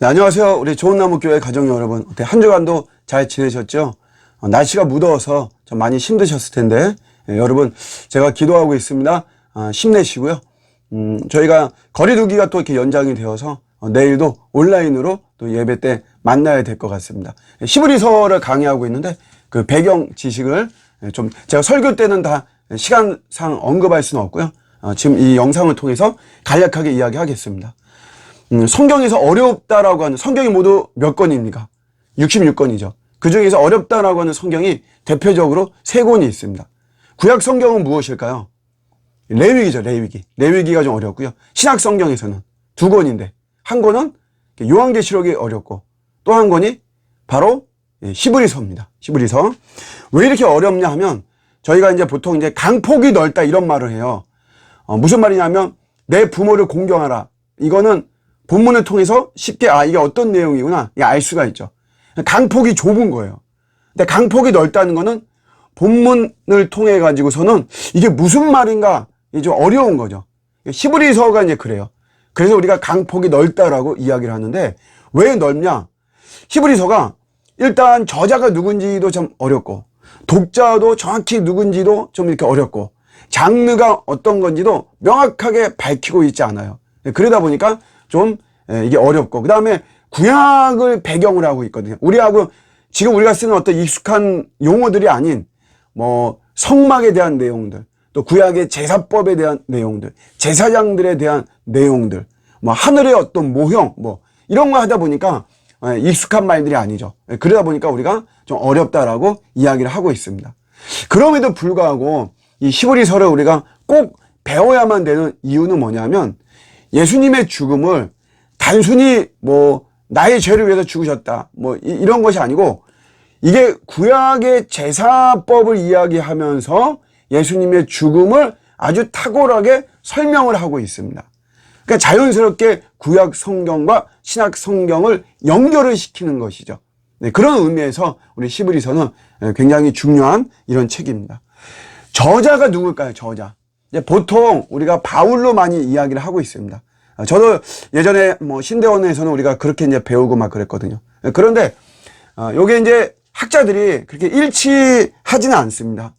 네, 안녕하세요. 우리 좋은나무교회 가족 여러분. 한 주간도 잘 지내셨죠? 날씨가 무더워서 좀 많이 힘드셨을 텐데, 여러분, 제가 기도하고 있습니다. 힘내시고요. 저희가 거리두기가 또 이렇게 연장이 되어서 내일도 온라인으로 또 예배 때 만나야 될 것 같습니다. 히브리서를 강의하고 있는데 그 배경 지식을 좀 제가 설교 때는 다 시간상 언급할 수는 없고요. 지금 이 영상을 통해서 간략하게 이야기하겠습니다. 성경에서 어렵다라고 하는 성경이 모두 몇 권입니까? 66권이죠. 그 중에서 어렵다라고 하는 성경이 대표적으로 3권이 있습니다. 구약 성경은 무엇일까요? 레위기죠, 레위기. 레위기가 좀 어렵고요. 신약 성경에서는 2권인데 한 권은 요한계시록이 어렵고 또 한 권이 바로 히브리서입니다. 히브리서. 왜 이렇게 어렵냐 하면 저희가 이제 보통 이제 강폭이 넓다 이런 말을 해요. 무슨 말이냐면 내 부모를 공경하라. 이거는 본문을 통해서 쉽게 이게 어떤 내용이구나 알 수가 있죠. 강폭이 좁은 거예요. 근데 강폭이 넓다는 거는 본문을 통해 가지고서는 이게 무슨 말인가 이게 좀 어려운 거죠. 히브리서가 이제 그래요. 그래서 우리가 강폭이 넓다라고 이야기를 하는데 왜 넓냐? 히브리서가 일단 저자가 누군지도 좀 어렵고 독자도 정확히 누군지도 좀 이렇게 어렵고 장르가 어떤 건지도 명확하게 밝히고 있지 않아요. 그러다 보니까 좀 이게 어렵고 그 다음에 구약을 배경으로 하고 있거든요. 우리하고 지금 우리가 쓰는 어떤 익숙한 용어들이 아닌 뭐 성막에 대한 내용들 또 구약의 제사법에 대한 내용들 제사장들에 대한 내용들 뭐 하늘의 어떤 모형 뭐 이런 거 하다 보니까 익숙한 말들이 아니죠. 그러다 보니까 우리가 좀 어렵다라고 이야기를 하고 있습니다. 그럼에도 불구하고 이 히브리서를 우리가 꼭 배워야만 되는 이유는 뭐냐면 예수님의 죽음을 단순히 뭐 나의 죄를 위해서 죽으셨다 뭐 이런 것이 아니고 이게 구약의 제사법을 이야기하면서 예수님의 죽음을 아주 탁월하게 설명을 하고 있습니다. 그러니까 자연스럽게 구약 성경과 신약 성경을 연결을 시키는 것이죠. 네, 그런 의미에서 우리 히브리서는 굉장히 중요한 이런 책입니다. 저자가 누굴까요? 저자. 보통 우리가 바울로 많이 이야기를 하고 있습니다. 저도 예전에 뭐 신대원에서는 우리가 그렇게 이제 배우고 막 그랬거든요. 그런데 요게 이제 학자들이 그렇게 일치하지는 않습니다.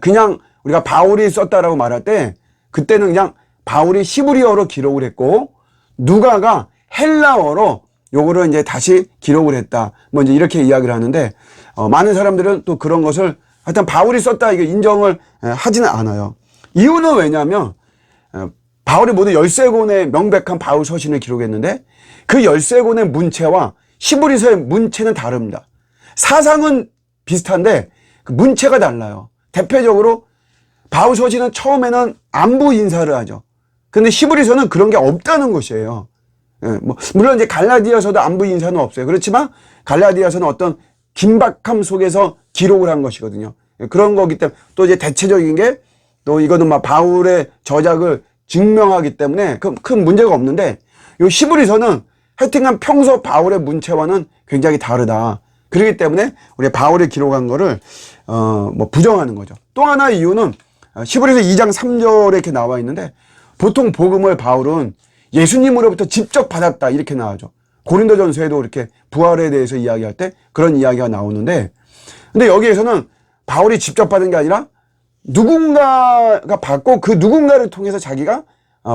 그냥 우리가 바울이 썼다라고 말할 때 그때는 그냥 바울이 히브리어로 기록을 했고 누가가 헬라어로 요거를 이제 다시 기록을 했다. 뭐 이제 이렇게 이야기를 하는데 많은 사람들은 또 그런 것을 하여튼 바울이 썼다 이게 인정을 하지는 않아요. 이유는 왜냐하면 바울이 모두 13권의 명백한 바울 서신을 기록했는데 그 13권의 문체와 히브리서의 문체는 다릅니다. 사상은 비슷한데 그 문체가 달라요. 대표적으로 바울 서신은 처음에는 안부 인사를 하죠. 근데 히브리서는 그런 게 없다는 것이에요. 뭐 물론 이제 갈라디아서도 안부 인사는 없어요. 그렇지만 갈라디아서는 어떤 긴박함 속에서 기록을 한 것이거든요. 그런 거기 때문에 또 이제 대체적인 게 또 이거는 막 바울의 저작을 증명하기 때문에 큰 문제가 없는데 이 히브리서는 하여튼간 평소 바울의 문체와는 굉장히 다르다. 그렇기 때문에 우리 바울이 기록한 거를 뭐 부정하는 거죠. 또 하나 이유는 히브리서 2장 3절에 이렇게 나와 있는데 보통 복음을 바울은 예수님으로부터 직접 받았다 이렇게 나와죠. 고린도전서에도 이렇게 부활에 대해서 이야기할 때 그런 이야기가 나오는데 근데 여기에서는 바울이 직접 받은 게 아니라 누군가가 받고 그 누군가를 통해서 자기가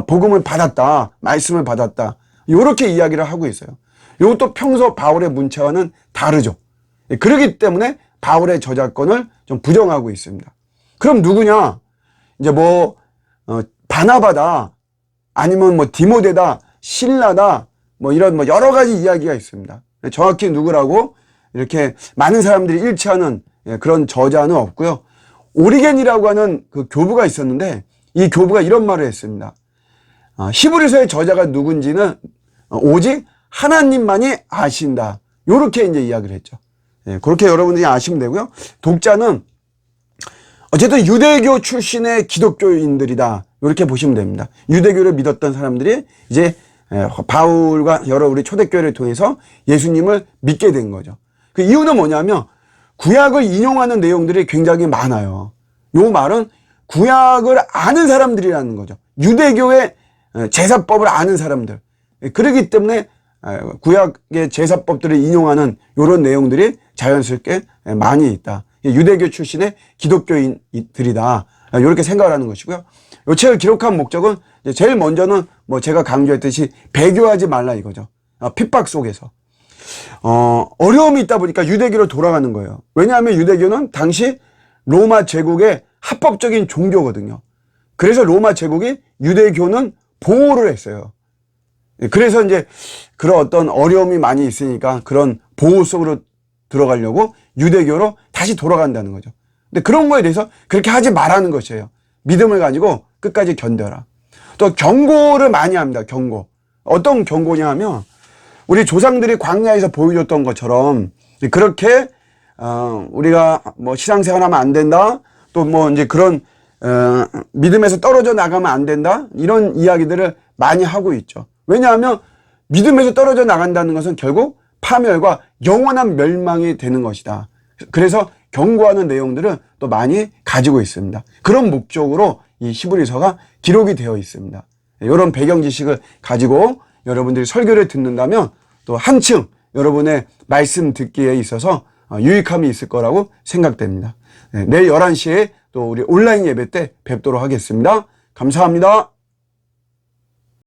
복음을 받았다, 말씀을 받았다 이렇게 이야기를 하고 있어요. 이것도 평소 바울의 문체와는 다르죠. 그렇기 때문에 바울의 저작권을 좀 부정하고 있습니다. 그럼 누구냐? 이제 뭐 바나바다 아니면 뭐 디모데다, 실라다 뭐 이런 뭐 여러 가지 이야기가 있습니다. 정확히 누구라고 이렇게 많은 사람들이 일치하는 그런 저자는 없고요. 오리겐이라고 하는 그 교부가 있었는데 이 교부가 이런 말을 했습니다. 히브리서의 저자가 누군지는 오직 하나님만이 아신다. 요렇게 이제 이야기를 했죠. 그렇게 여러분들이 아시면 되고요. 독자는 어쨌든 유대교 출신의 기독교인들이다. 이렇게 보시면 됩니다. 유대교를 믿었던 사람들이 이제 바울과 여러 우리 초대교회를 통해서 예수님을 믿게 된 거죠. 그 이유는 뭐냐면 구약을 인용하는 내용들이 굉장히 많아요. 요 말은 구약을 아는 사람들이라는 거죠. 유대교의 제사법을 아는 사람들. 그렇기 때문에 구약의 제사법들을 인용하는 이런 내용들이 자연스럽게 많이 있다. 유대교 출신의 기독교인들이다. 이렇게 생각을 하는 것이고요. 이 책을 기록한 목적은 제일 먼저는 뭐 제가 강조했듯이 배교하지 말라 이거죠. 핍박 속에서. 어려움이 있다 보니까 유대교로 돌아가는 거예요. 왜냐하면 유대교는 당시 로마 제국의 합법적인 종교거든요. 그래서 로마 제국이 유대교는 보호를 했어요. 그래서 이제 그런 어떤 어려움이 많이 있으니까 그런 보호 속으로 들어가려고 유대교로 다시 돌아간다는 거죠. 근데 그런 거에 대해서 그렇게 하지 말라는 것이에요. 믿음을 가지고 끝까지 견뎌라. 또 경고를 많이 합니다. 경고. 어떤 경고냐 하면 우리 조상들이 광야에서 보여줬던 것처럼 그렇게 우리가 뭐 신앙생활 하면 안 된다. 또 뭐 이제 그런 믿음에서 떨어져 나가면 안 된다. 이런 이야기들을 많이 하고 있죠. 왜냐하면 믿음에서 떨어져 나간다는 것은 결국 파멸과 영원한 멸망이 되는 것이다. 그래서 경고하는 내용들을 또 많이 가지고 있습니다. 그런 목적으로 이 히브리서가 기록이 되어 있습니다. 이런 배경 지식을 가지고 여러분들이 설교를 듣는다면 또 한층 여러분의 말씀 듣기에 있어서 유익함이 있을 거라고 생각됩니다. 내일 11시에 또 우리 온라인 예배 때 뵙도록 하겠습니다. 감사합니다.